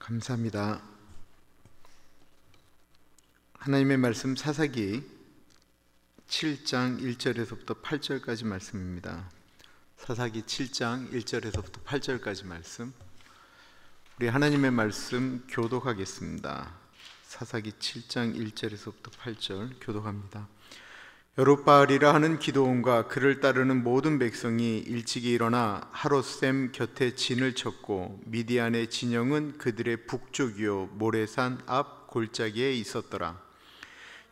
감사합니다. 하나님의 말씀 사사기 7장 1절에서부터 8절까지 말씀입니다. 사사기 7장 1절에서부터 8절까지 말씀, 우리 하나님의 말씀 교독하겠습니다. 사사기 7장 1절에서부터 8절 교독합니다. 여룻바알이라 하는 기드온과 그를 따르는 모든 백성이 일찍이 일어나 하롯셈 곁에 진을 쳤고 미디안의 진영은 그들의 북쪽이요 모레산 앞 골짜기에 있었더라.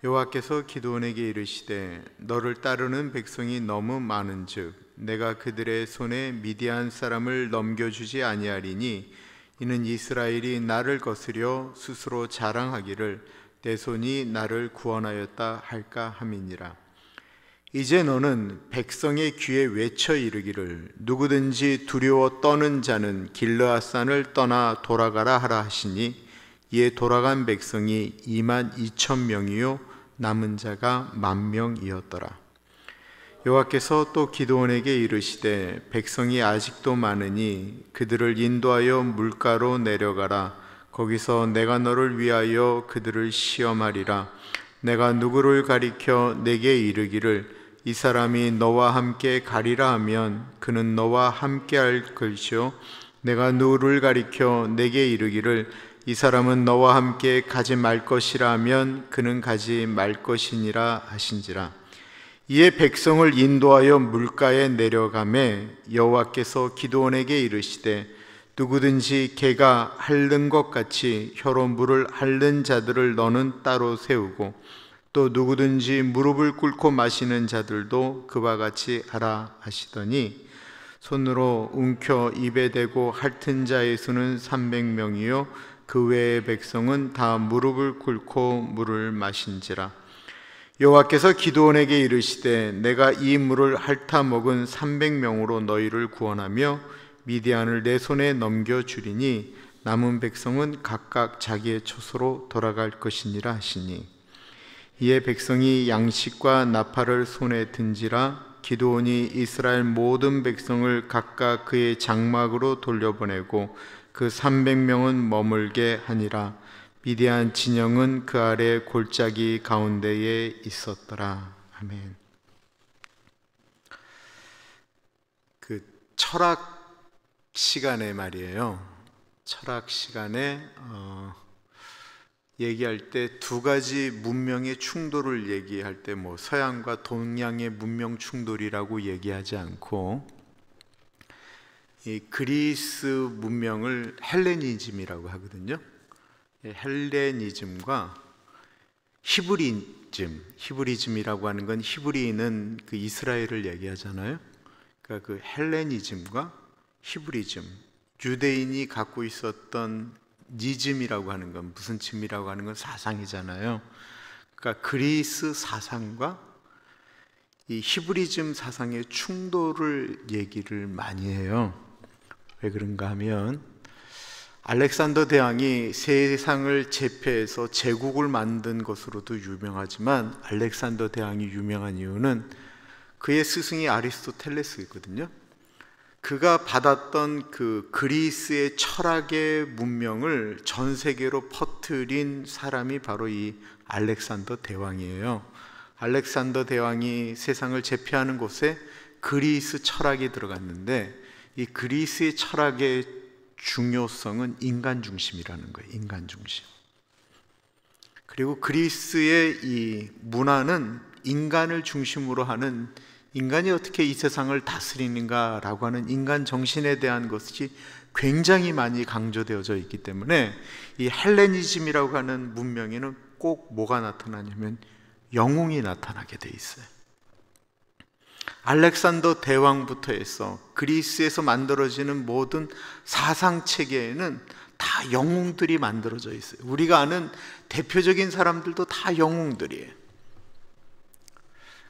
여호와께서 기드온에게 이르시되 너를 따르는 백성이 너무 많은즉 내가 그들의 손에 미디안 사람을 넘겨주지 아니하리니 이는 이스라엘이 나를 거스려 스스로 자랑하기를 내 손이 나를 구원하였다 할까 함이니라. 이제 너는 백성의 귀에 외쳐 이르기를 누구든지 두려워 떠는 자는 길르앗산을 떠나 돌아가라 하라 하시니 이에 돌아간 백성이 22,000명이요 남은 자가 10,000명이었더라. 여호와께서 또 기드온에게 이르시되 백성이 아직도 많으니 그들을 인도하여 물가로 내려가라. 거기서 내가 너를 위하여 그들을 시험하리라. 내가 누구를 가리켜 내게 이르기를 이 사람이 너와 함께 가리라 하면 그는 너와 함께 할 것이요 내가 누구를 가리켜 내게 이르기를 이 사람은 너와 함께 가지 말 것이라 하면 그는 가지 말 것이니라 하신지라. 이에 백성을 인도하여 물가에 내려가매 여호와께서 기드온에게 이르시되 누구든지 개가 핥는 것 같이 혀로 물을 핥는 자들을 너는 따로 세우고 또 누구든지 무릎을 꿇고 마시는 자들도 그와 같이 하라 하시더니 손으로 움켜 입에 대고 핥은 자의 수는 300명이요 그 외의 백성은 다 무릎을 꿇고 물을 마신지라. 여호와께서 기드온에게 이르시되 내가 이 물을 핥아 먹은 300명으로 너희를 구원하며 미디안을 내 손에 넘겨주리니 남은 백성은 각각 자기의 처소로 돌아갈 것이니라 하시니 이에 백성이 양식과 나팔을 손에 든지라. 기드온이 이스라엘 모든 백성을 각각 그의 장막으로 돌려보내고 그 300명은 머물게 하니라. 미디안 진영은 그 아래 골짜기 가운데에 있었더라. 아멘. 그 철학 시간에 말이에요. 철학 시간에 얘기할 때 두 가지 문명의 충돌을 얘기할 때 서양과 동양의 문명 충돌이라고 얘기하지 않고 이 그리스 문명을 헬레니즘이라고 하거든요. 헬레니즘과 히브리즘이라고 하는 건 히브리는 그 이스라엘을 얘기하잖아요. 그러니까 그 헬레니즘과 히브리즘, 유대인이 갖고 있었던 니즘이라고 하는 건 무슨 즘이라고 하는 건 사상이잖아요. 그러니까 그리스 사상과 이 히브리즘 사상의 충돌을 얘기를 많이 해요. 왜 그런가 하면 알렉산더 대왕이 세상을 제패해서 제국을 만든 것으로도 유명하지만 알렉산더 대왕이 유명한 이유는 그의 스승이 아리스토텔레스거든요. 그가 받았던 그 그리스의 철학의 문명을 전 세계로 퍼뜨린 사람이 바로 이 알렉산더 대왕이에요. 알렉산더 대왕이 세상을 제패하는 곳에 그리스 철학이 들어갔는데 이 그리스의 철학의 중요성은 인간 중심이라는 거예요. 인간 중심. 그리고 그리스의 이 문화는 인간을 중심으로 하는, 인간이 어떻게 이 세상을 다스리는가라고 하는 인간 정신에 대한 것이 굉장히 많이 강조되어져 있기 때문에 이 헬레니즘이라고 하는 문명에는 꼭 뭐가 나타나냐면 영웅이 나타나게 돼 있어요. 알렉산더 대왕부터 해서 그리스에서 만들어지는 모든 사상체계에는 다 영웅들이 만들어져 있어요. 우리가 아는 대표적인 사람들도 다 영웅들이에요.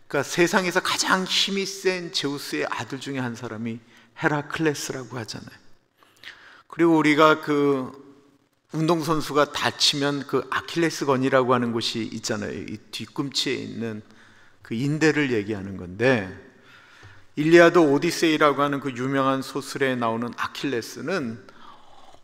그러니까 세상에서 가장 힘이 센 제우스의 아들 중에 한 사람이 헤라클레스라고 하잖아요. 그리고 우리가 그 운동선수가 다치면 그 아킬레스건이라고 하는 곳이 있잖아요. 이 뒤꿈치에 있는 그 인대를 얘기하는 건데, 일리아드 오디세이라고 하는 그 유명한 소설에 나오는 아킬레스는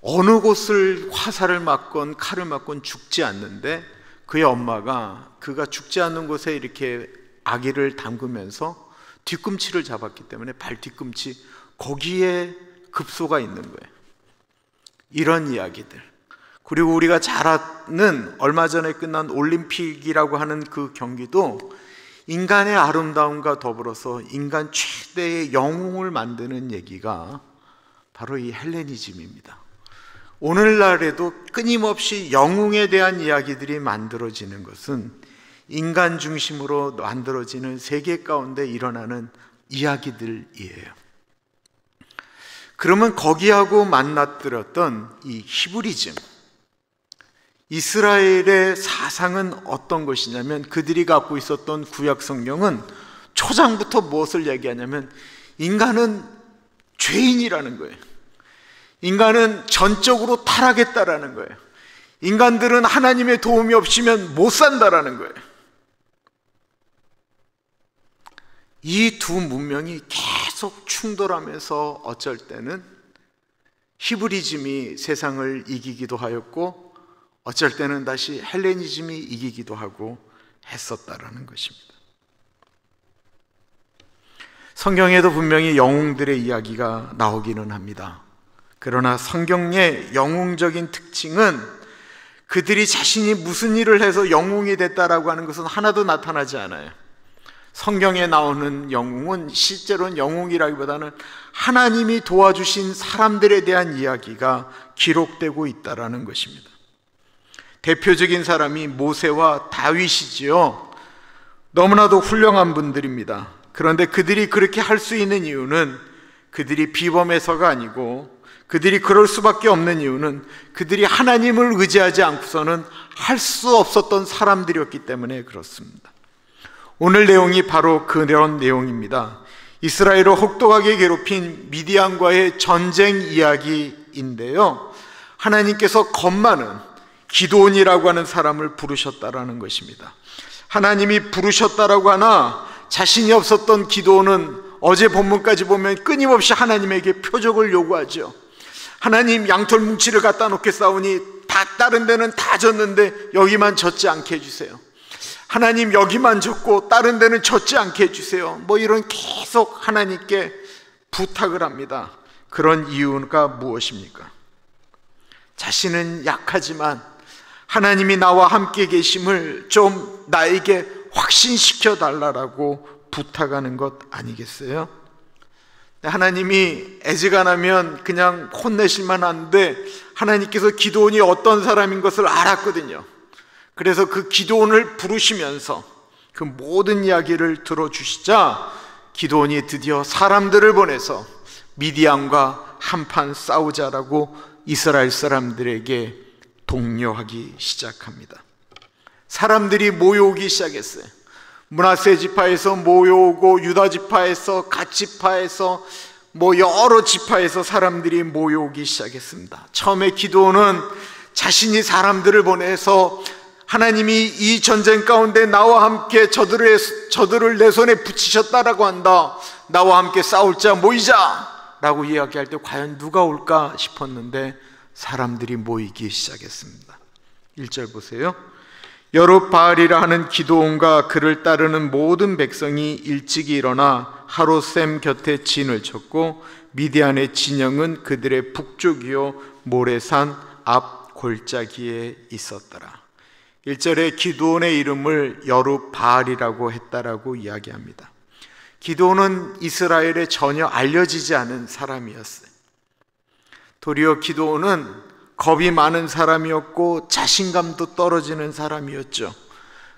어느 곳을 화살을 맞건 칼을 맞건 죽지 않는데 그의 엄마가 그가 죽지 않는 곳에 이렇게 아기를 담그면서 뒤꿈치를 잡았기 때문에 발 뒤꿈치 거기에 급소가 있는 거예요. 이런 이야기들. 그리고 우리가 잘 아는 얼마 전에 끝난 올림픽이라고 하는 그 경기도 인간의 아름다움과 더불어서 인간 최대의 영웅을 만드는 얘기가 바로 이 헬레니즘입니다. 오늘날에도 끊임없이 영웅에 대한 이야기들이 만들어지는 것은 인간 중심으로 만들어지는 세계 가운데 일어나는 이야기들이에요. 그러면 거기하고 만나들었던 이 히브리즘, 이스라엘의 사상은 어떤 것이냐면 그들이 갖고 있었던 구약 성경은 초장부터 무엇을 얘기하냐면 인간은 죄인이라는 거예요. 인간은 전적으로 타락했다라는 거예요. 인간들은 하나님의 도움이 없이면 못 산다라는 거예요. 이 두 문명이 계속 충돌하면서 어쩔 때는 히브리즘이 세상을 이기기도 하였고 어쩔 때는 다시 헬레니즘이 이기기도 하고 했었다라는 것입니다. 성경에도 분명히 영웅들의 이야기가 나오기는 합니다. 그러나 성경의 영웅적인 특징은 그들이 자신이 무슨 일을 해서 영웅이 됐다라고 하는 것은 하나도 나타나지 않아요. 성경에 나오는 영웅은 실제로는 영웅이라기보다는 하나님이 도와주신 사람들에 대한 이야기가 기록되고 있다라는 것입니다. 대표적인 사람이 모세와 다윗이지요. 너무나도 훌륭한 분들입니다. 그런데 그들이 그렇게 할 수 있는 이유는 그들이 비범해서가 아니고 그들이 그럴 수밖에 없는 이유는 그들이 하나님을 의지하지 않고서는 할 수 없었던 사람들이었기 때문에 그렇습니다. 오늘 내용이 바로 그런 내용입니다. 이스라엘을 혹독하게 괴롭힌 미디안과의 전쟁 이야기인데요, 하나님께서 겁 많은 기드온이라고 하는 사람을 부르셨다라는 것입니다. 하나님이 부르셨다라고 하나 자신이 없었던 기드온은 어제 본문까지 보면 끊임없이 하나님에게 표적을 요구하죠. 하나님, 양털 뭉치를 갖다 놓겠사오니 다른 데는 다 졌는데 여기만 졌지 않게 해주세요. 하나님, 여기만 졌고 다른 데는 졌지 않게 해주세요. 이런 계속 하나님께 부탁을 합니다. 그런 이유가 무엇입니까? 자신은 약하지만 하나님이 나와 함께 계심을 좀 나에게 확신시켜 달라고 부탁하는 것 아니겠어요? 하나님이 애지간하면 그냥 혼내실만 한데 하나님께서 기드온이 어떤 사람인 것을 알았거든요. 그래서 그 기드온을 부르시면서 그 모든 이야기를 들어주시자 기드온이 드디어 사람들을 보내서 미디안과 한판 싸우자라고 이스라엘 사람들에게 독려하기 시작합니다. 사람들이 모여오기 시작했어요. 므낫세 지파에서 모여오고 유다 지파에서 갓 지파에서 여러 지파에서 사람들이 모여오기 시작했습니다. 처음에 기드온은 자신이 사람들을 보내서 하나님이 이 전쟁 가운데 나와 함께 저들을 내 손에 붙이셨다라고 한다, 나와 함께 싸울 자 모이자 라고 이야기할 때 과연 누가 올까 싶었는데 사람들이 모이기 시작했습니다. 1절 보세요. 여룹바알이라 하는 기드온과 그를 따르는 모든 백성이 일찍이 일어나 하롯셈 곁에 진을 쳤고 미디안의 진영은 그들의 북쪽이요 모레산 앞 골짜기에 있었더라. 1절에 기드온의 이름을 여룹바알이라고 했다라고 이야기합니다. 기드온은 이스라엘에 전혀 알려지지 않은 사람이었어요. 도리어 기드온은 겁이 많은 사람이었고 자신감도 떨어지는 사람이었죠.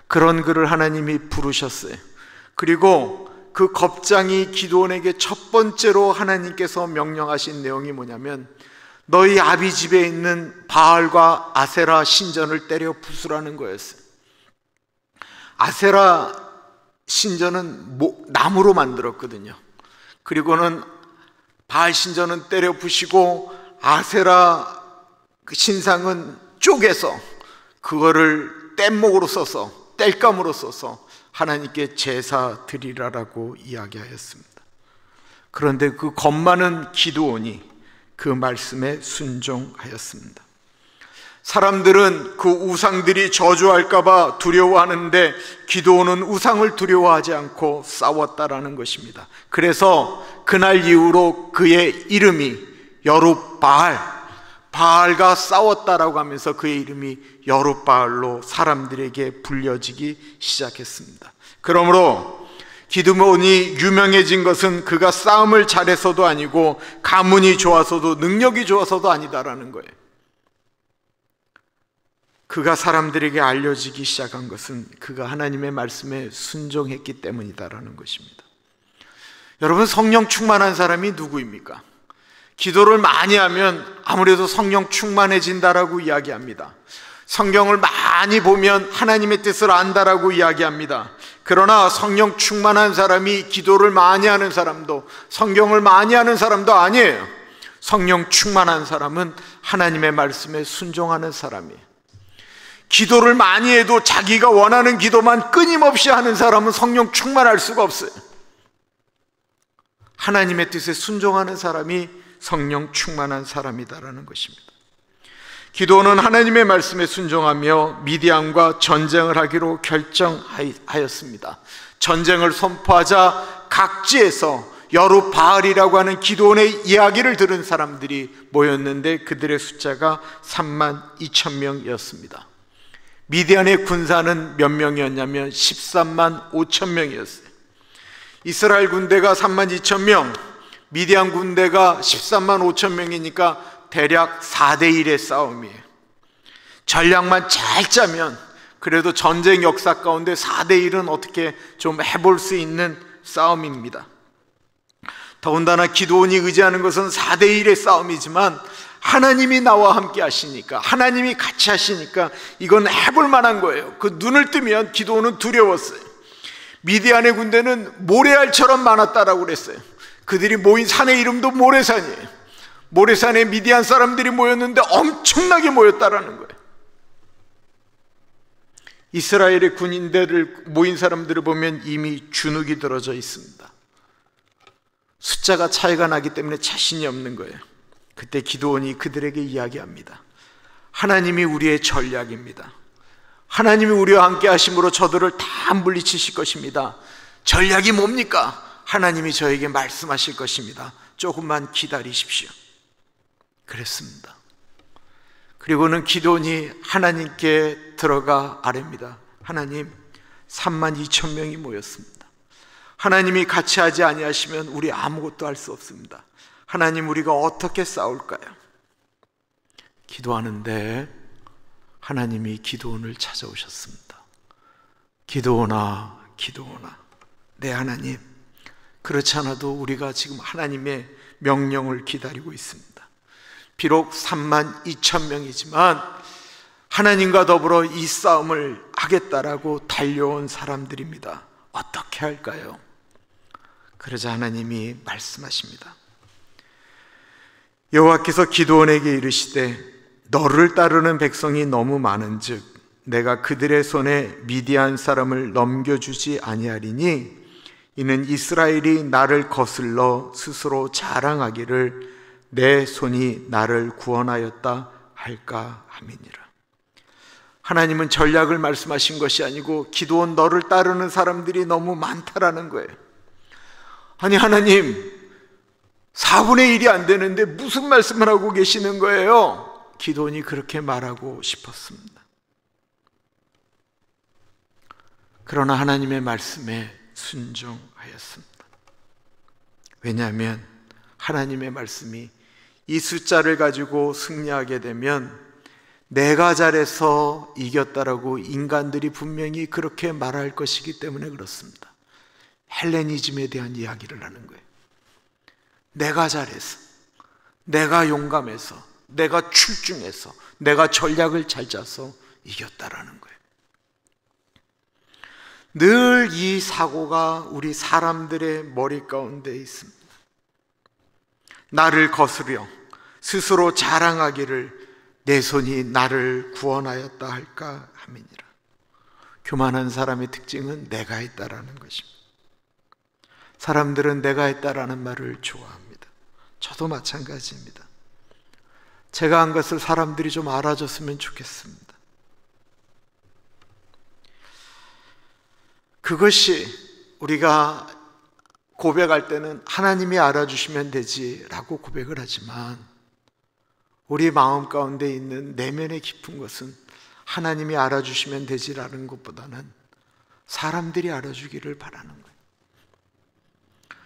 그런 그를 하나님이 부르셨어요. 그리고 그 겁장이 기드온에게 첫 번째로 하나님께서 명령하신 내용이 뭐냐면 너희 아비 집에 있는 바알과 아세라 신전을 때려 부수라는 거였어요. 아세라 신전은 나무로 만들었거든요. 그리고는 바알 신전은 때려 부시고 아세라 신상은 쪼개서 그거를 뗏목으로 써서 땔감으로 써서 하나님께 제사 드리라라고 이야기하였습니다. 그런데 그 겁 많은 기드온이 그 말씀에 순종하였습니다. 사람들은 그 우상들이 저주할까봐 두려워하는데 기드온은 우상을 두려워하지 않고 싸웠다라는 것입니다. 그래서 그날 이후로 그의 이름이 여룻바알, 바알과 싸웠다라고 하면서 그의 이름이 여룻바알로 사람들에게 불려지기 시작했습니다. 그러므로 기드온이 유명해진 것은 그가 싸움을 잘해서도 아니고 가문이 좋아서도 능력이 좋아서도 아니다라는 거예요. 그가 사람들에게 알려지기 시작한 것은 그가 하나님의 말씀에 순종했기 때문이다라는 것입니다. 여러분, 성령 충만한 사람이 누구입니까? 기도를 많이 하면 아무래도 성령 충만해진다라고 이야기합니다. 성경을 많이 보면 하나님의 뜻을 안다라고 이야기합니다. 그러나 성령 충만한 사람이 기도를 많이 하는 사람도 성경을 많이 하는 사람도 아니에요. 성령 충만한 사람은 하나님의 말씀에 순종하는 사람이에요. 기도를 많이 해도 자기가 원하는 기도만 끊임없이 하는 사람은 성령 충만할 수가 없어요. 하나님의 뜻에 순종하는 사람이 성령 충만한 사람이다라는 것입니다. 기드온은 하나님의 말씀에 순종하며 미디안과 전쟁을 하기로 결정하였습니다. 전쟁을 선포하자 각지에서 여룻바알이라고 하는 기드온의 이야기를 들은 사람들이 모였는데 그들의 숫자가 32,000명이었습니다. 미디안의 군사는 몇 명이었냐면 13만 5천 명이었어요. 이스라엘 군대가 32,000명, 미디안 군대가 13만 5천 명이니까 대략 4대1의 싸움이에요. 전략만 잘 짜면 그래도 전쟁 역사 가운데 4대1은 어떻게 좀 해볼 수 있는 싸움입니다. 더군다나 기드온이 의지하는 것은 4대1의 싸움이지만 하나님이 나와 함께 하시니까, 하나님이 같이 하시니까 이건 해볼 만한 거예요. 그 눈을 뜨면 기드온은 두려웠어요. 미디안의 군대는 모래알처럼 많았다라고 그랬어요. 그들이 모인 산의 이름도 모래산이에요. 모래산에 미디안 사람들이 모였는데 엄청나게 모였다라는 거예요. 이스라엘의 군인들을 모인 사람들을 보면 이미 주눅이 들어져 있습니다. 숫자가 차이가 나기 때문에 자신이 없는 거예요. 그때 기드온이 그들에게 이야기합니다. 하나님이 우리의 전략입니다. 하나님이 우리와 함께 하심으로 저들을 다 물리치실 것입니다. 전략이 뭡니까? 하나님이 저에게 말씀하실 것입니다. 조금만 기다리십시오. 그랬습니다. 그리고는 기드온이 하나님께 들어가 아뢰입니다. 하나님, 32,000명이 모였습니다. 하나님이 같이 하지 아니하시면 우리 아무것도 할 수 없습니다. 하나님, 우리가 어떻게 싸울까요? 기도하는데 하나님이 기드온을 찾아오셨습니다. 기드온아, 기드온아, 네 하나님, 그렇지 않아도 우리가 지금 하나님의 명령을 기다리고 있습니다. 비록 32,000명이지만 하나님과 더불어 이 싸움을 하겠다라고 달려온 사람들입니다. 어떻게 할까요? 그러자 하나님이 말씀하십니다. 여호와께서 기드온에게 이르시되 너를 따르는 백성이 너무 많은즉 내가 그들의 손에 미디안 사람을 넘겨주지 아니하리니 이는 이스라엘이 나를 거슬러 스스로 자랑하기를 내 손이 나를 구원하였다 할까 함이니라. 하나님은 전략을 말씀하신 것이 아니고 기드온 너를 따르는 사람들이 너무 많다라는 거예요. 아니 하나님, 4분의 1이 안 되는데 무슨 말씀을 하고 계시는 거예요? 기드온이 그렇게 말하고 싶었습니다. 그러나 하나님의 말씀에 순종하였습니다. 왜냐하면 하나님의 말씀이 이 숫자를 가지고 승리하게 되면 내가 잘해서 이겼다라고 인간들이 분명히 그렇게 말할 것이기 때문에 그렇습니다. 헬레니즘에 대한 이야기를 하는 거예요. 내가 잘해서, 내가 용감해서, 내가 출중해서, 내가 전략을 잘 짜서 이겼다라는 거예요. 늘 이 사고가 우리 사람들의 머리 가운데 있습니다. 나를 거스려 스스로 자랑하기를 내 손이 나를 구원하였다 할까 함이니라. 교만한 사람의 특징은 내가 했다라는 것입니다. 사람들은 내가 했다라는 말을 좋아합니다. 저도 마찬가지입니다. 제가 한 것을 사람들이 좀 알아줬으면 좋겠습니다. 그것이 우리가 고백할 때는 하나님이 알아주시면 되지라고 고백을 하지만, 우리 마음 가운데 있는 내면의 깊은 것은 하나님이 알아주시면 되지라는 것보다는 사람들이 알아주기를 바라는 거예요.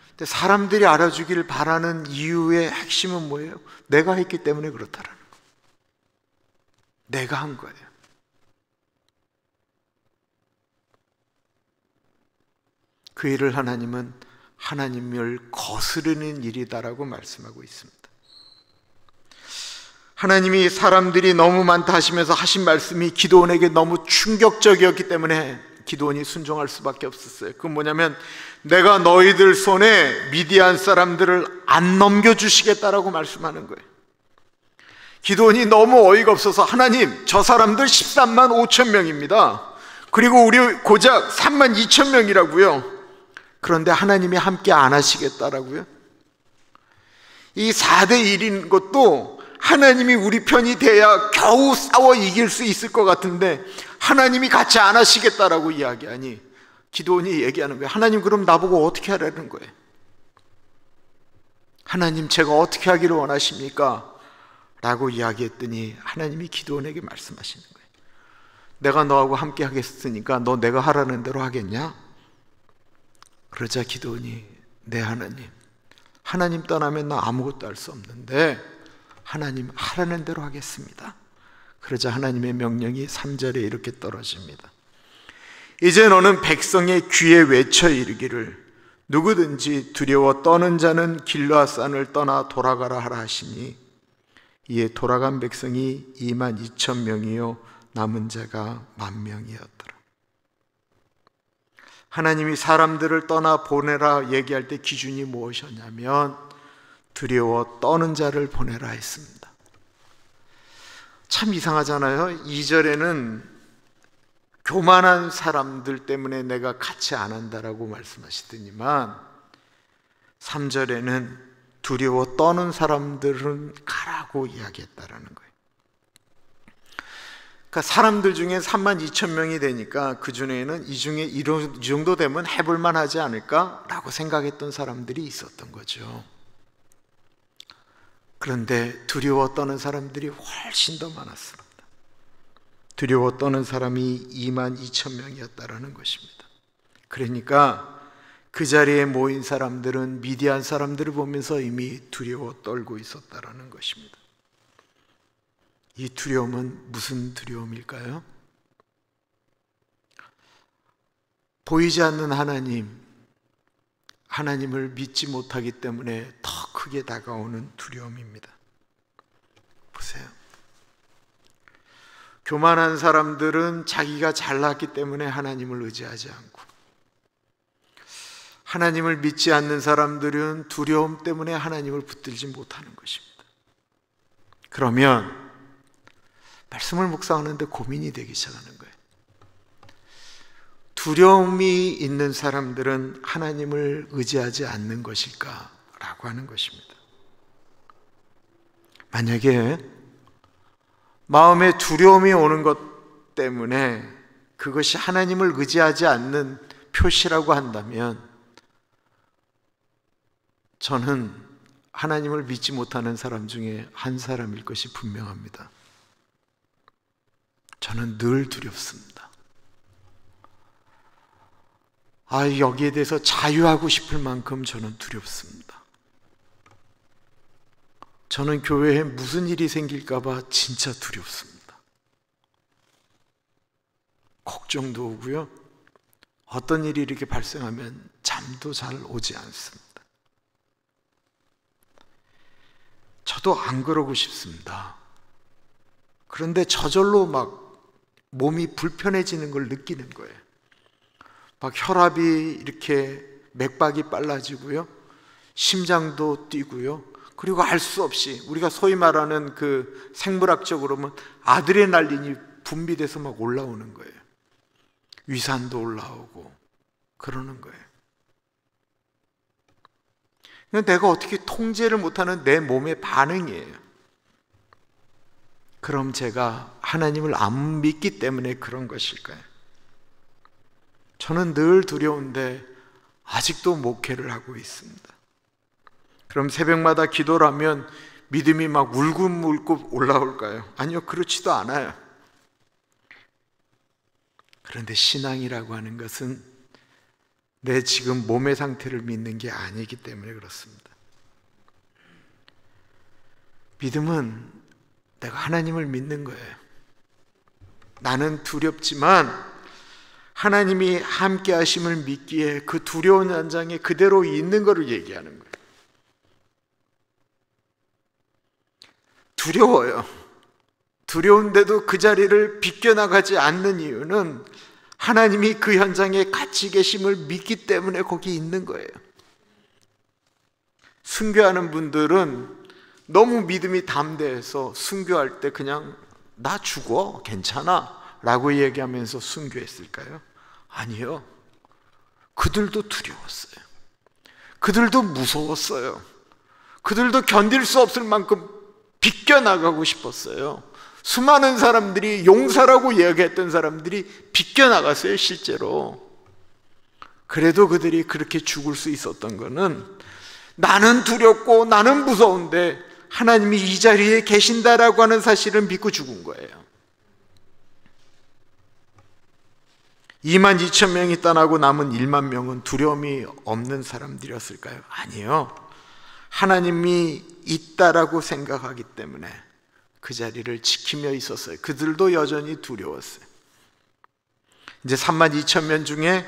근데 사람들이 알아주기를 바라는 이유의 핵심은 뭐예요? 내가 했기 때문에 그렇다라는 거예요. 내가 한 거예요. 그 일을 하나님은 하나님을 거스르는 일이다라고 말씀하고 있습니다. 하나님이 사람들이 너무 많다 하시면서 하신 말씀이 기드온에게 너무 충격적이었기 때문에 기드온이 순종할 수밖에 없었어요. 그건 뭐냐면, 내가 너희들 손에 미디안 사람들을 안 넘겨주시겠다라고 말씀하는 거예요. 기드온이 너무 어이가 없어서, 하나님, 저 사람들 13만 5천 명입니다. 그리고 우리 고작 3만 2천 명이라고요. 그런데 하나님이 함께 안 하시겠다라고요. 이 4대 1인 것도 하나님이 우리 편이 돼야 겨우 싸워 이길 수 있을 것 같은데 하나님이 같이 안 하시겠다라고 이야기하니 기드온이 얘기하는 거예요. 하나님, 그럼 나보고 어떻게 하라는 거예요? 하나님, 제가 어떻게 하기를 원하십니까? 라고 이야기했더니 하나님이 기드온에게 말씀하시는 거예요. 내가 너하고 함께 하겠으니까 너 내가 하라는 대로 하겠냐? 그러자 기드온이, 네 하나님 떠나면 나 아무것도 할 수 없는데 하나님 하라는 대로 하겠습니다. 그러자 하나님의 명령이 3절에 이렇게 떨어집니다. 이제 너는 백성의 귀에 외쳐 이르기를, 누구든지 두려워 떠는 자는 길르앗산을 떠나 돌아가라 하라 하시니, 이에 돌아간 백성이 2만 2천 명이요 남은 자가 10,000명이었더라. 하나님이 사람들을 떠나 보내라 얘기할 때 기준이 무엇이었냐면, 두려워 떠는 자를 보내라 했습니다. 참 이상하잖아요. 2절에는 교만한 사람들 때문에 내가 같이 안 한다라고 말씀하시더니만 3절에는 두려워 떠는 사람들은 가라고 이야기했다라는 거예요. 그러니까 사람들 중에 3만 2천 명이 되니까 그 중에는 이 중에 이 정도 되면 해볼만 하지 않을까라고 생각했던 사람들이 있었던 거죠. 그런데 두려워 떠는 사람들이 훨씬 더 많았습니다. 두려워 떠는 사람이 2만 2천 명이었다라는 것입니다. 그러니까 그 자리에 모인 사람들은 미디안 사람들을 보면서 이미 두려워 떨고 있었다라는 것입니다. 이 두려움은 무슨 두려움일까요? 보이지 않는 하나님을 믿지 못하기 때문에 더 크게 다가오는 두려움입니다. 보세요. 교만한 사람들은 자기가 잘났기 때문에 하나님을 의지하지 않고, 하나님을 믿지 않는 사람들은 두려움 때문에 하나님을 붙들지 못하는 것입니다. 그러면 말씀을 묵상하는데 고민이 되기 시작하는 거예요. 두려움이 있는 사람들은 하나님을 의지하지 않는 것일까? 라고 하는 것입니다. 만약에 마음에 두려움이 오는 것 때문에 그것이 하나님을 의지하지 않는 표시라고 한다면, 저는 하나님을 믿지 못하는 사람 중에 한 사람일 것이 분명합니다. 저는 늘 두렵습니다. 여기에 대해서 자유하고 싶을 만큼 저는 두렵습니다. 저는 교회에 무슨 일이 생길까 봐 진짜 두렵습니다. 걱정도 오고요. 어떤 일이 이렇게 발생하면 잠도 잘 오지 않습니다. 저도 안 그러고 싶습니다. 그런데 저절로 막 몸이 불편해지는 걸 느끼는 거예요. 막 혈압이 이렇게 맥박이 빨라지고요. 심장도 뛰고요. 그리고 알 수 없이 우리가 소위 말하는 그 생물학적으로 보면 아드레날린이 분비돼서 막 올라오는 거예요. 위산도 올라오고 그러는 거예요. 내가 어떻게 통제를 못하는 내 몸의 반응이에요. 그럼 제가 하나님을 안 믿기 때문에 그런 것일까요? 저는 늘 두려운데 아직도 목회를 하고 있습니다. 그럼 새벽마다 기도를 하면 믿음이 막 울긋불긋 올라올까요? 아니요, 그렇지도 않아요. 그런데 신앙이라고 하는 것은 내 지금 몸의 상태를 믿는 게 아니기 때문에 그렇습니다. 믿음은 내가 하나님을 믿는 거예요. 나는 두렵지만 하나님이 함께 하심을 믿기에 그 두려운 현장에 그대로 있는 것을 얘기하는 거예요. 두려워요. 두려운데도 그 자리를 비껴나가지 않는 이유는 하나님이 그 현장에 같이 계심을 믿기 때문에 거기 있는 거예요. 순교하는 분들은 너무 믿음이 담대해서 순교할 때 그냥 나 죽어 괜찮아 라고 얘기하면서 순교했을까요? 아니요. 그들도 두려웠어요. 그들도 무서웠어요. 그들도 견딜 수 없을 만큼 비껴나가고 싶었어요. 수많은 사람들이 용사라고 이야기했던 사람들이 비껴나갔어요, 실제로. 그래도 그들이 그렇게 죽을 수 있었던 거는 나는 두렵고 나는 무서운데 하나님이 이 자리에 계신다라고 하는 사실을 믿고 죽은 거예요. 22,000명이 떠나고 남은 1만 명은 두려움이 없는 사람들이었을까요? 아니요. 하나님이 있다라고 생각하기 때문에 그 자리를 지키며 있었어요. 그들도 여전히 두려웠어요. 이제 32,000명 중에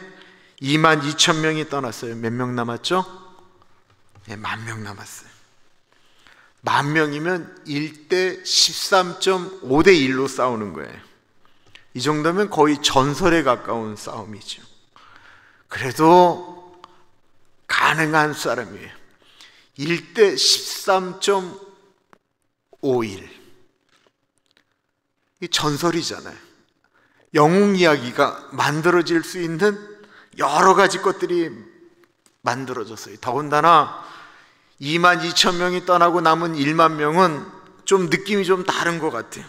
22,000명이 떠났어요. 몇 명 남았죠? 네, 10,000명 남았어요. 10,000명이면 1대 13.5대 1로 싸우는 거예요. 이 정도면 거의 전설에 가까운 싸움이죠. 그래도 가능한 사람이에요. 1대 13.51. 이 전설이잖아요. 영웅 이야기가 만들어질 수 있는 여러 가지 것들이 만들어졌어요. 더군다나 22,000명이 떠나고 남은 1만 명은 좀 느낌이 좀 다른 것 같아요.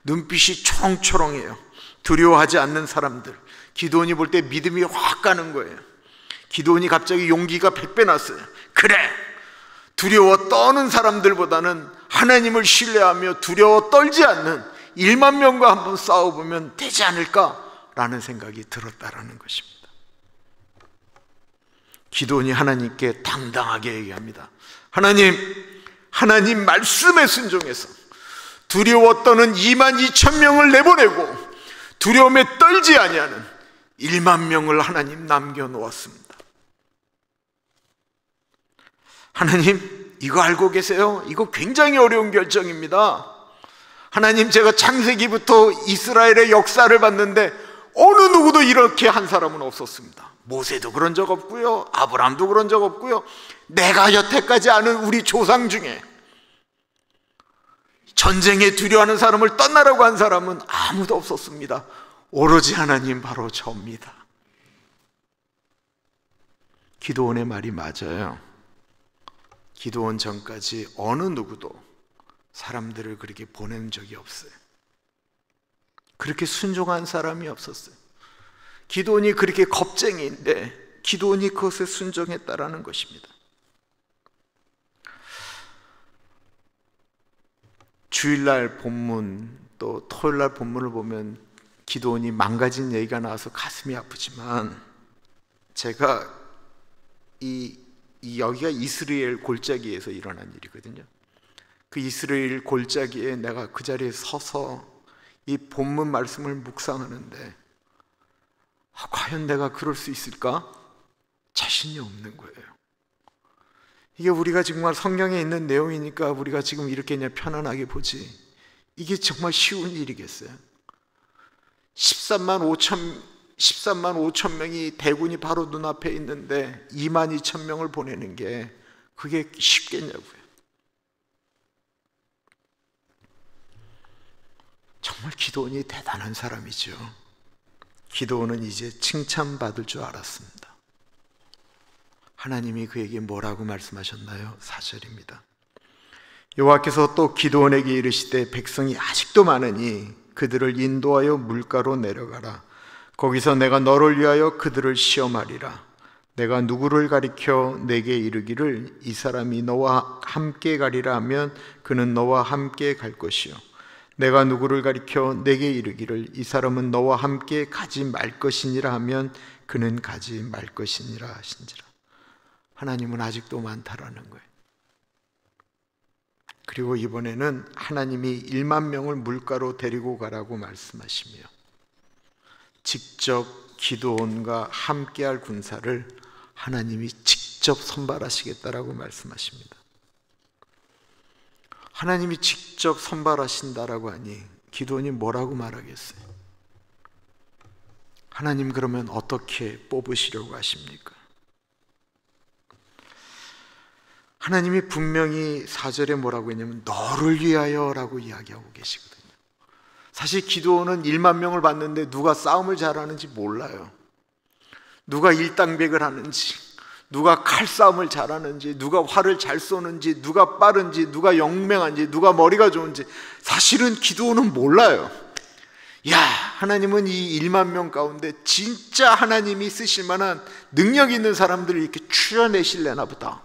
눈빛이 초롱초롱해요. 두려워하지 않는 사람들. 기드온이 볼 때 믿음이 확 가는 거예요. 기드온이 갑자기 용기가 100배 났어요. 그래! 두려워 떠는 사람들보다는 하나님을 신뢰하며 두려워 떨지 않는 1만 명과 한번 싸워보면 되지 않을까라는 생각이 들었다라는 것입니다. 기드온이 하나님께 당당하게 얘기합니다. 하나님 말씀에 순종해서 두려워 떠는 22,000명을 내보내고 두려움에 떨지 아니하는 1만 명을 하나님 남겨놓았습니다. 하나님, 이거 알고 계세요? 이거 굉장히 어려운 결정입니다. 하나님, 제가 창세기부터 이스라엘의 역사를 봤는데 어느 누구도 이렇게 한 사람은 없었습니다. 모세도 그런 적 없고요, 아브라함도 그런 적 없고요, 내가 여태까지 아는 우리 조상 중에 전쟁에 두려워하는 사람을 떠나라고 한 사람은 아무도 없었습니다. 오로지 하나님, 바로 저입니다. 기드온의 말이 맞아요. 기드온 전까지 어느 누구도 사람들을 그렇게 보낸 적이 없어요. 그렇게 순종한 사람이 없었어요. 기드온이 그렇게 겁쟁이인데 기드온이 그것에 순종했다라는 것입니다. 주일날 본문 또 토요일날 본문을 보면 기드온이 망가진 얘기가 나와서 가슴이 아프지만, 제가 여기가 이스라엘 골짜기에서 일어난 일이거든요. 그 이스라엘 골짜기에 내가 그 자리에 서서 이 본문 말씀을 묵상하는데 과연 내가 그럴 수 있을까? 자신이 없는 거예요. 이게 우리가 정말 성경에 있는 내용이니까 우리가 지금 이렇게 그냥 편안하게 보지, 이게 정말 쉬운 일이겠어요? 13만 5천 명이 대군이 바로 눈앞에 있는데 22,000명을 보내는 게 그게 쉽겠냐고요. 정말 기드온이 대단한 사람이죠. 기드온은 이제 칭찬받을 줄 알았습니다. 하나님이 그에게 뭐라고 말씀하셨나요? 4절입니다. 여호와께서 또 기드온에게 이르시되 백성이 아직도 많으니 그들을 인도하여 물가로 내려가라. 거기서 내가 너를 위하여 그들을 시험하리라. 내가 누구를 가리켜 내게 이르기를 이 사람이 너와 함께 가리라 하면 그는 너와 함께 갈 것이요, 내가 누구를 가리켜 내게 이르기를 이 사람은 너와 함께 가지 말 것이니라 하면 그는 가지 말 것이니라 하신지라. 하나님은 아직도 많다라는 거예요. 그리고 이번에는 하나님이 1만 명을 물가로 데리고 가라고 말씀하시며 직접 기드온과 함께할 군사를 하나님이 직접 선발하시겠다라고 말씀하십니다. 하나님이 직접 선발하신다라고 하니 기드온이 뭐라고 말하겠어요? 하나님 그러면 어떻게 뽑으시려고 하십니까? 하나님이 분명히 4절에 뭐라고 했냐면 너를 위하여 라고 이야기하고 계시거든요. 사실 기드온은 1만 명을 봤는데 누가 싸움을 잘하는지 몰라요. 누가 일당백을 하는지, 누가 칼싸움을 잘하는지, 누가 활을 잘 쏘는지, 누가 빠른지, 누가 영맹한지, 누가 머리가 좋은지 사실은 기드온은 몰라요. 야, 하나님은 이 1만 명 가운데 진짜 하나님이 쓰실 만한 능력 있는 사람들을 이렇게 추려내실래나 보다,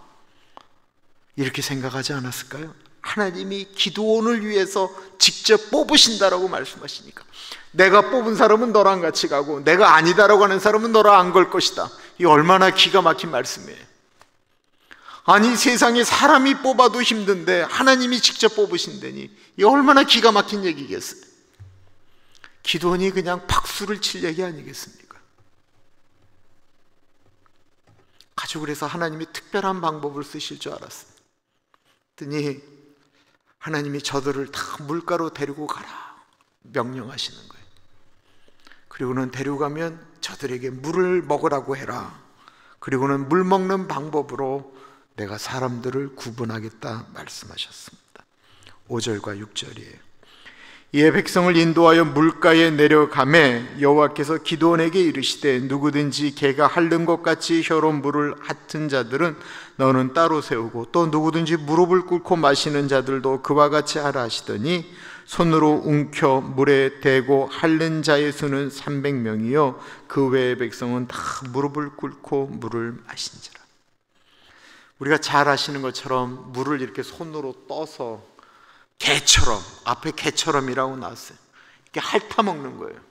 이렇게 생각하지 않았을까요? 하나님이 기드온을 위해서 직접 뽑으신다라고 말씀하시니까 내가 뽑은 사람은 너랑 같이 가고 내가 아니다라고 하는 사람은 너랑 안 걸 것이다. 이 얼마나 기가 막힌 말씀이에요. 아니 세상에 사람이 뽑아도 힘든데 하나님이 직접 뽑으신다니 이 얼마나 기가 막힌 얘기겠어요. 기드온이 그냥 박수를 칠 얘기 아니겠습니까? 아주 그래서 하나님이 특별한 방법을 쓰실 줄 알았어요. 그랬더니 하나님이 저들을 다 물가로 데리고 가라 명령하시는 거예요. 그리고는 데려가면 저들에게 물을 먹으라고 해라. 그리고는 물 먹는 방법으로 내가 사람들을 구분하겠다 말씀하셨습니다. 5절과 6절이에요. 이에 백성을 인도하여 물가에 내려가매 여호와께서 기드온에게 이르시되 누구든지 개가 핥는 것 같이 혀로 물을 핥은 자들은 너는 따로 세우고 또 누구든지 무릎을 꿇고 마시는 자들도 그와 같이 하라 하시더니 손으로 움켜 물에 대고 핥는 자의 수는 300명이요 그 외의 백성은 다 무릎을 꿇고 물을 마신지라. 우리가 잘 아시는 것처럼 물을 이렇게 손으로 떠서 개처럼, 앞에 개처럼이라고 나왔어요. 이렇게 핥아먹는 거예요.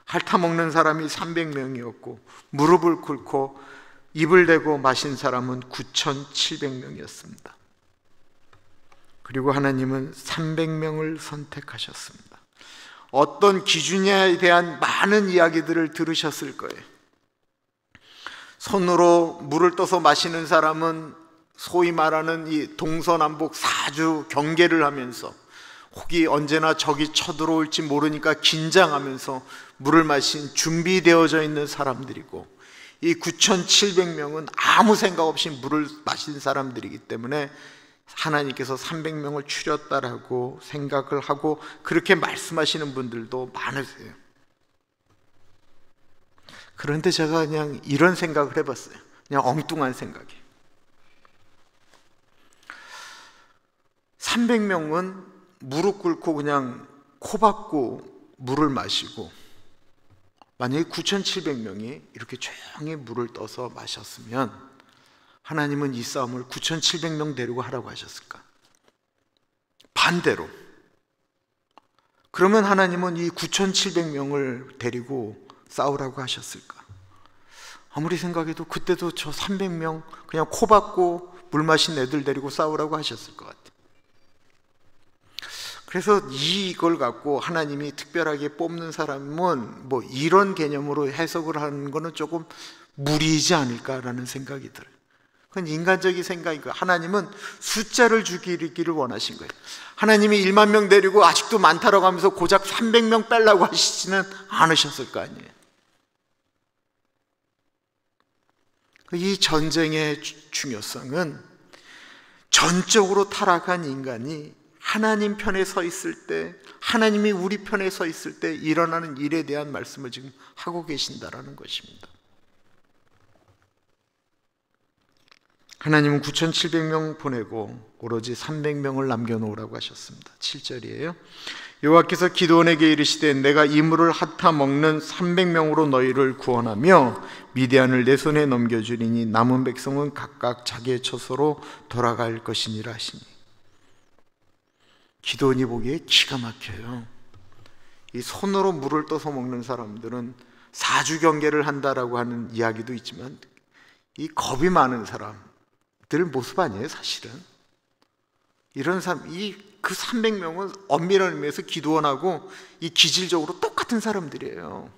핥아먹는 사람이 300명이었고 무릎을 꿇고 입을 대고 마신 사람은 9,700명이었습니다. 그리고 하나님은 300명을 선택하셨습니다. 어떤 기준에 대한 많은 이야기들을 들으셨을 거예요. 손으로 물을 떠서 마시는 사람은 소위 말하는 이 동서남북 사주 경계를 하면서 혹이 언제나 적이 쳐들어올지 모르니까 긴장하면서 물을 마신 준비되어져 있는 사람들이고, 이 9,700명은 아무 생각 없이 물을 마신 사람들이기 때문에 하나님께서 300명을 추렸다라고 생각을 하고 그렇게 말씀하시는 분들도 많으세요. 그런데 제가 그냥 이런 생각을 해봤어요. 그냥 엉뚱한 생각이. 300명은 무릎 꿇고 그냥 코 박고 물을 마시고, 만약에 9,700명이 이렇게 조용히 물을 떠서 마셨으면 하나님은 이 싸움을 9,700명 데리고 하라고 하셨을까? 반대로. 그러면 하나님은 이 9,700명을 데리고 싸우라고 하셨을까? 아무리 생각해도 그때도 저 300명 그냥 코 박고 물 마신 애들 데리고 싸우라고 하셨을 것 같아요. 그래서 이걸 갖고 하나님이 특별하게 뽑는 사람은 뭐 이런 개념으로 해석을 하는 거는 조금 무리이지 않을까라는 생각이 들어요. 그건 인간적인 생각이고, 하나님은 숫자를 죽이기를 원하신 거예요. 하나님이 1만 명 데리고 아직도 많다라고 하면서 고작 300명 빼려고 하시지는 않으셨을 거 아니에요. 이 전쟁의 중요성은 전적으로 타락한 인간이 하나님 편에 서 있을 때, 하나님이 우리 편에 서 있을 때 일어나는 일에 대한 말씀을 지금 하고 계신다라는 것입니다. 하나님은 9,700명 보내고 오로지 300명을 남겨놓으라고 하셨습니다. 7절이에요. 여호와께서 기드온에게 이르시되 내가 이물을 핥아 먹는 300명으로 너희를 구원하며 미디안을 내 손에 넘겨주리니 남은 백성은 각각 자기의 처소로 돌아갈 것이니라 하시니. 기드온이 보기에 기가 막혀요. 이 손으로 물을 떠서 먹는 사람들은 사주 경계를 한다라고 하는 이야기도 있지만 이 겁이 많은 사람들 모습 아니에요, 사실은. 이런 사람, 그 300명은 엄밀한 의미에서 기드온하고 이 기질적으로 똑같은 사람들이에요.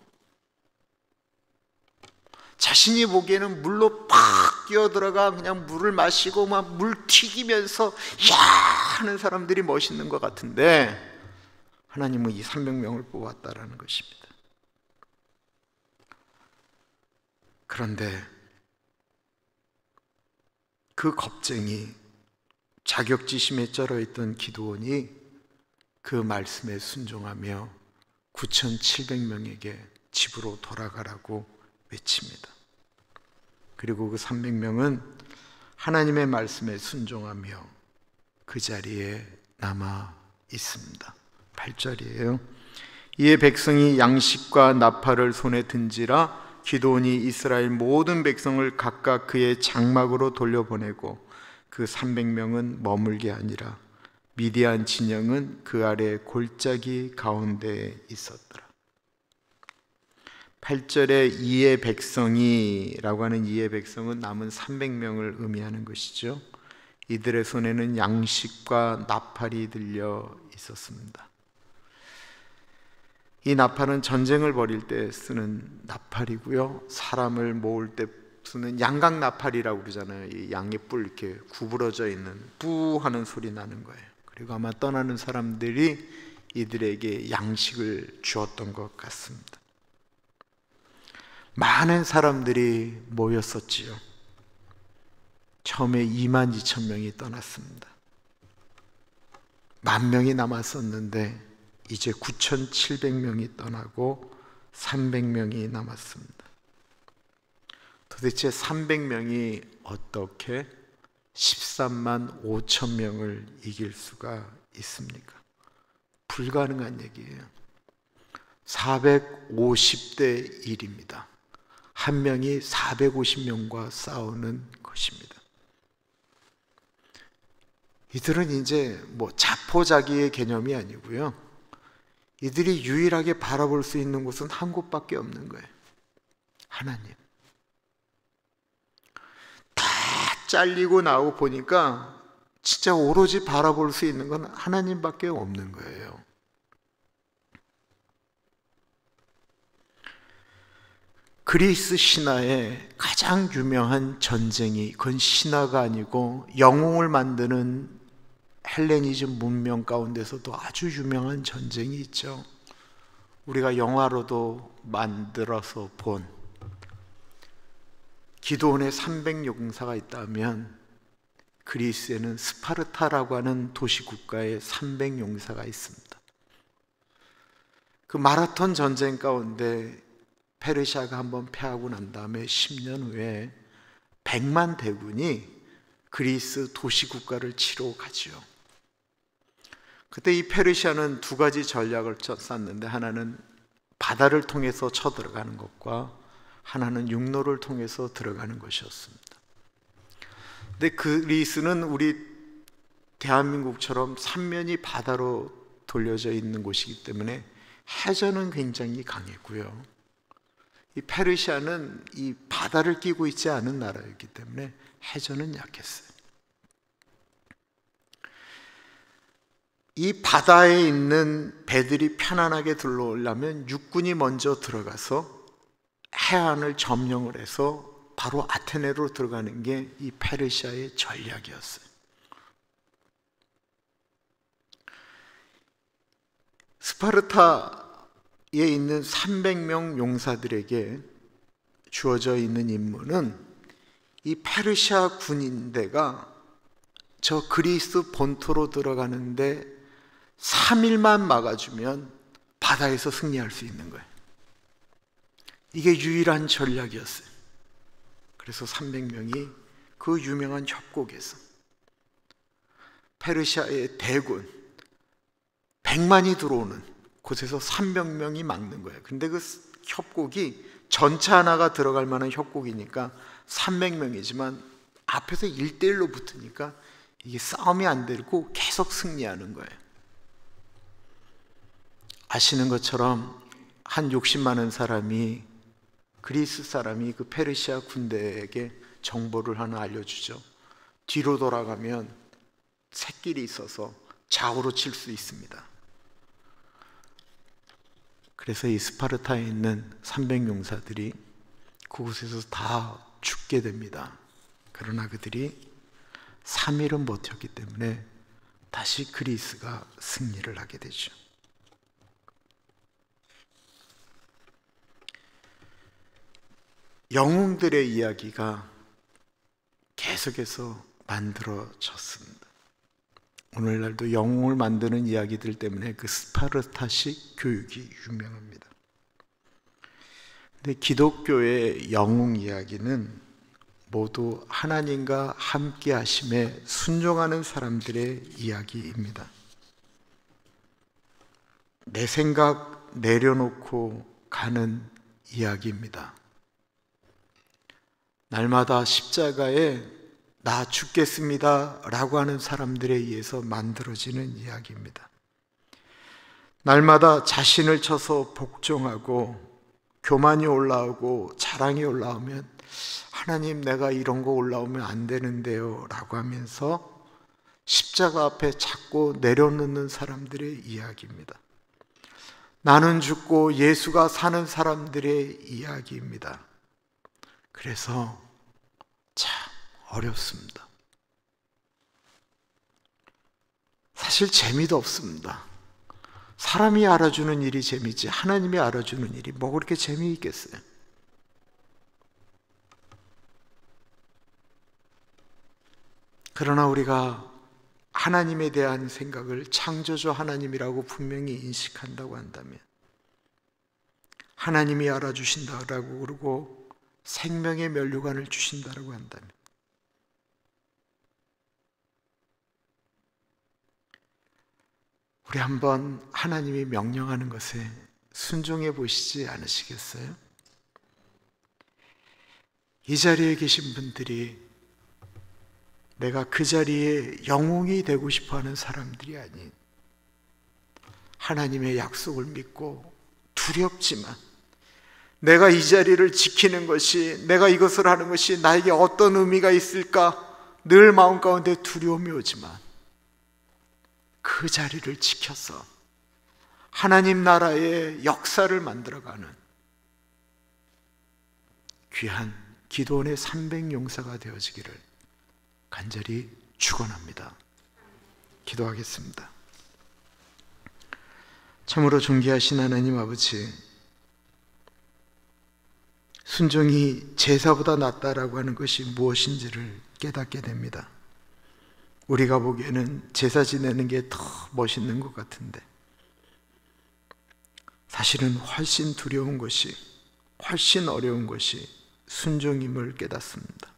자신이 보기에는 물로 팍 뛰어들어가 그냥 물을 마시고 막 물 튀기면서 야 하는 사람들이 멋있는 것 같은데 하나님은 이 300명을 뽑았다라는 것입니다. 그런데 그 겁쟁이 자격지심에 쩔어있던 기드온이 그 말씀에 순종하며 9,700명에게 집으로 돌아가라고 외칩니다. 그리고 그 300명은 하나님의 말씀에 순종하며 그 자리에 남아 있습니다. 8절이에요. 이에 백성이 양식과 나팔을 손에 든지라 기드온이 이스라엘 모든 백성을 각각 그의 장막으로 돌려보내고 그 300명은 머물게 아니라 미디안 진영은 그 아래 골짜기 가운데에 있었더라. 8절에 이의 백성이라고 하는 이의 백성은 남은 300명을 의미하는 것이죠. 이들의 손에는 양식과 나팔이 들려 있었습니다. 이 나팔은 전쟁을 벌일 때 쓰는 나팔이고요, 사람을 모을 때 쓰는 양각 나팔이라고 그러잖아요. 이 양의 뿔 이렇게 구부러져 있는 뿌 하는 소리 나는 거예요. 그리고 아마 떠나는 사람들이 이들에게 양식을 주었던 것 같습니다. 많은 사람들이 모였었지요. 처음에 22,000명이 떠났습니다. 10,000명이 남았었는데 이제 9,700명이 떠나고 300명이 남았습니다. 도대체 300명이 어떻게 13만 5천 명을 이길 수가 있습니까? 불가능한 얘기예요. 450대 1입니다. 한 명이 450명과 싸우는 것입니다. 이들은 이제 자포자기의 개념이 아니고요, 이들이 유일하게 바라볼 수 있는 곳은 한 곳밖에 없는 거예요. 하나님. 다 잘리고 나오고 보니까 진짜 오로지 바라볼 수 있는 건 하나님밖에 없는 거예요. 그리스 신화의 가장 유명한 전쟁이, 그건 신화가 아니고 영웅을 만드는 헬레니즘 문명 가운데서도 아주 유명한 전쟁이 있죠. 우리가 영화로도 만들어서 본 기드온의 300용사가 있다면 그리스에는 스파르타라고 하는 도시국가에 300용사가 있습니다. 그 마라톤 전쟁 가운데 페르시아가 한번 패하고 난 다음에 10년 후에 100만 대군이 그리스 도시국가를 치러 가죠. 그때 이 페르시아는 두 가지 전략을 짰는데, 하나는 바다를 통해서 쳐들어가는 것과 하나는 육로를 통해서 들어가는 것이었습니다. 근데 그리스는 우리 대한민국처럼 삼면이 바다로 돌려져 있는 곳이기 때문에 해전은 굉장히 강했고요, 이 페르시아는 이 바다를 끼고 있지 않은 나라였기 때문에 해전은 약했어요. 이 바다에 있는 배들이 편안하게 들어오려면 육군이 먼저 들어가서 해안을 점령을 해서 바로 아테네로 들어가는 게 이 페르시아의 전략이었어요. 스파르타에 있는 300명 용사들에게 주어져 있는 임무는 이 페르시아 군인대가 저 그리스 본토로 들어가는데 3일만 막아주면 바다에서 승리할 수 있는 거예요. 이게 유일한 전략이었어요. 그래서 300명이 그 유명한 협곡에서 페르시아의 대군 100만이 들어오는 곳에서 300명이 막는 거예요. 근데 그 협곡이 전차 하나가 들어갈 만한 협곡이니까 300명이지만 앞에서 1대1로 붙으니까 이게 싸움이 안 되고 계속 승리하는 거예요. 아시는 것처럼 한 욕심 많은 사람이, 그리스 사람이 그 페르시아 군대에게 정보를 하나 알려주죠. 뒤로 돌아가면 샛길이 있어서 좌우로 칠 수 있습니다. 그래서 이 스파르타에 있는 300용사들이 그곳에서 다 죽게 됩니다. 그러나 그들이 3일은 버텼기 때문에 다시 그리스가 승리를 하게 되죠. 영웅들의 이야기가 계속해서 만들어졌습니다. 오늘날도 영웅을 만드는 이야기들 때문에 그 스파르타식 교육이 유명합니다. 근데 기독교의 영웅 이야기는 모두 하나님과 함께 하심에 순종하는 사람들의 이야기입니다. 내 생각 내려놓고 가는 이야기입니다. 날마다 십자가에 나 죽겠습니다 라고 하는 사람들에 의해서 만들어지는 이야기입니다. 날마다 자신을 쳐서 복종하고 교만이 올라오고 자랑이 올라오면 하나님, 내가 이런 거 올라오면 안 되는데요 라고 하면서 십자가 앞에 자꾸 내려놓는 사람들의 이야기입니다. 나는 죽고 예수가 사는 사람들의 이야기입니다. 그래서 참 어렵습니다. 사실 재미도 없습니다. 사람이 알아주는 일이 재미지 하나님이 알아주는 일이 뭐 그렇게 재미있겠어요? 그러나 우리가 하나님에 대한 생각을 창조주 하나님이라고 분명히 인식한다고 한다면, 하나님이 알아주신다라고 그러고 생명의 면류관을 주신다라고 한다면, 우리 한번 하나님이 명령하는 것에 순종해 보시지 않으시겠어요? 이 자리에 계신 분들이 내가 그 자리에 영웅이 되고 싶어하는 사람들이 아닌, 하나님의 약속을 믿고 두렵지만 내가 이 자리를 지키는 것이, 내가 이것을 하는 것이 나에게 어떤 의미가 있을까 늘 마음 가운데 두려움이 오지만 그 자리를 지켜서 하나님 나라의 역사를 만들어가는 귀한 기도원의 300용사가 되어지기를 간절히 축원합니다. 기도하겠습니다. 참으로 존귀하신 하나님 아버지, 순종이 제사보다 낫다라고 하는 것이 무엇인지를 깨닫게 됩니다. 우리가 보기에는 제사 지내는 게 더 멋있는 것 같은데 사실은 훨씬 두려운 것이, 훨씬 어려운 것이 순종임을 깨닫습니다.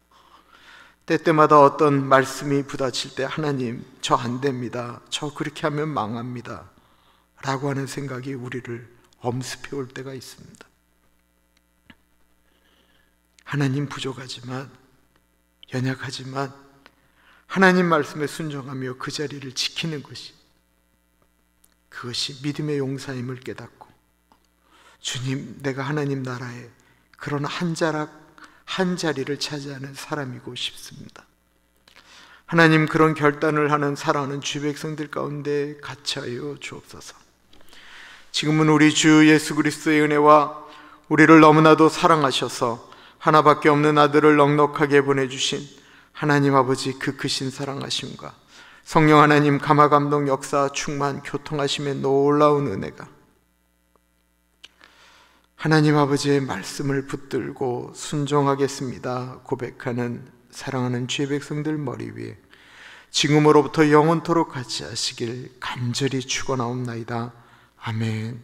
때때마다 어떤 말씀이 부딪힐 때 하나님, 저 안 됩니다, 저 그렇게 하면 망합니다 라고 하는 생각이 우리를 엄습해 올 때가 있습니다. 하나님 부족하지만, 연약하지만 하나님 말씀에 순종하며 그 자리를 지키는 것이, 그것이 믿음의 용사임을 깨닫고, 주님, 내가 하나님 나라에 그런 한 자락 한 자리를 차지하는 사람이고 싶습니다. 하나님, 그런 결단을 하는 살아가는 주 백성들 가운데 같이 하여 주옵소서. 지금은 우리 주 예수 그리스도의 은혜와 우리를 너무나도 사랑하셔서 하나밖에 없는 아들을 넉넉하게 보내주신 하나님 아버지 그 크신 사랑하심과 성령 하나님 감화 감동 역사 충만 교통하심의 놀라운 은혜가 하나님 아버지의 말씀을 붙들고 순종하겠습니다 고백하는 사랑하는 주의 백성들 머리 위에 지금으로부터 영원토록 같이 하시길 간절히 축원하옵나이다. 아멘.